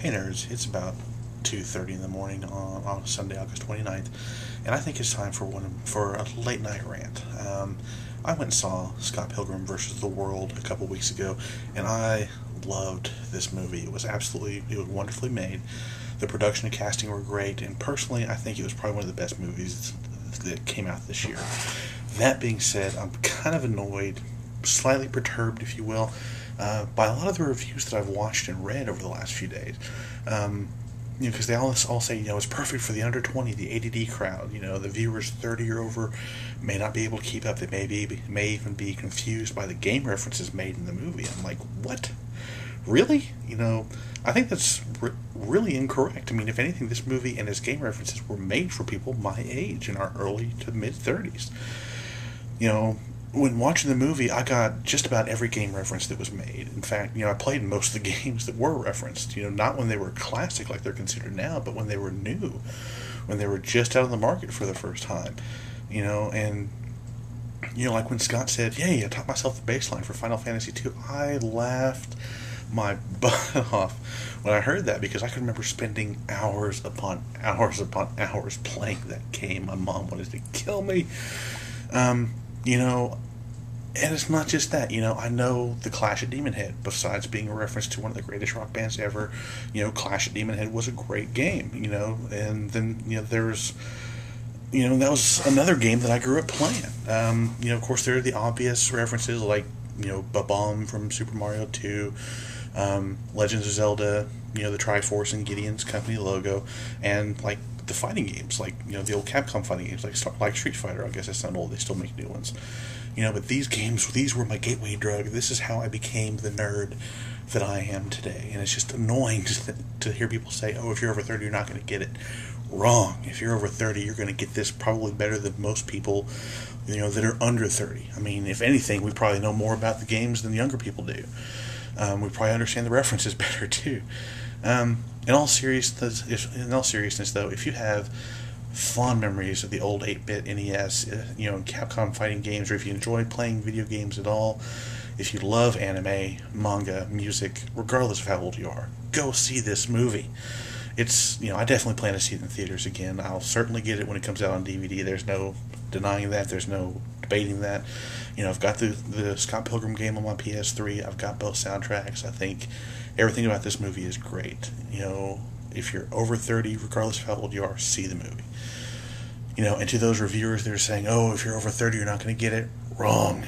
Hey nerds, it's about 2:30 in the morning on Sunday, August 29th, and I think it's time for a late night rant. I went and saw Scott Pilgrim versus the World a couple weeks ago, and I loved this movie. It was wonderfully made. The production and casting were great, and personally, I think it was probably one of the best movies that came out this year. That being said, I'm kind of annoyed, slightly perturbed, if you will, by a lot of the reviews that I've watched and read over the last few days. Because they all say, it's perfect for the under 20, the ADD crowd. The viewers 30 or over may not be able to keep up. They may even be confused by the game references made in the movie. I'm like, what? Really? I think that's really incorrect. I mean, if anything, this movie and its game references were made for people my age, in our early to mid 30s. When watching the movie, I got just about every game reference that was made. In fact, I played most of the games that were referenced. Not when they were classic like they're considered now, but when they were new, when they were just out on the market for the first time. And like when Scott said, "Yay, I taught myself the baseline for Final Fantasy II," I laughed my butt off when I heard that, because I can remember spending hours upon hours upon hours playing that game. My mom wanted to kill me. And it's not just that. I know the Clash at Demon Head, besides being a reference to one of the greatest rock bands ever, Clash at Demon Head was a great game, and then, there's, that was another game that I grew up playing. Of course, there are the obvious references, like, Ba-Bomb from Super Mario 2, Legends of Zelda, the Triforce and Gideon's Company logo, and, like, the fighting games, like, the old Capcom fighting games, like Street Fighter. I guess that's not old, they still make new ones. But these were my gateway drug. This is how I became the nerd that I am today. And it's just annoying to hear people say, "Oh, if you're over 30, you're not going to get it." Wrong. If you're over 30, you're going to get this probably better than most people, that are under 30. I mean, if anything, we probably know more about the games than younger people do. We probably understand the references better, too. In all seriousness, though, if you have fond memories of the old 8-bit NES, Capcom fighting games, or if you enjoy playing video games at all, if you love anime, manga, music, regardless of how old you are, go see this movie. It's, I definitely plan to see it in theaters again. I'll certainly get it when it comes out on DVD. There's no denying that. There's no debating that. I've got the Scott Pilgrim game on my PS3. I've got both soundtracks. I think everything about this movie is great. If you're over 30, regardless of how old you are, see the movie. And to those reviewers that are saying, "Oh, if you're over 30, you're not going to get it," wrong.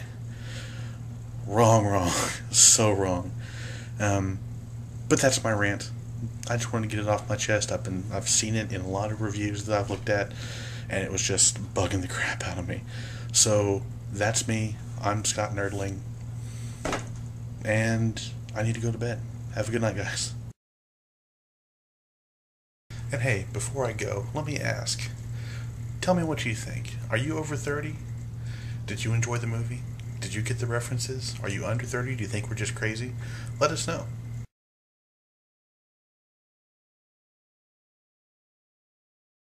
Wrong. So wrong. But that's my rant. I just wanted to get it off my chest. I've seen it in a lot of reviews that I've looked at, and it was just bugging the crap out of me. So that's me. I'm Scott Nerdling, and I need to go to bed. Have a good night, guys. And hey, before I go, let me ask. Tell me what you think. Are you over 30? Did you enjoy the movie? Did you get the references? Are you under 30? Do you think we're just crazy? Let us know.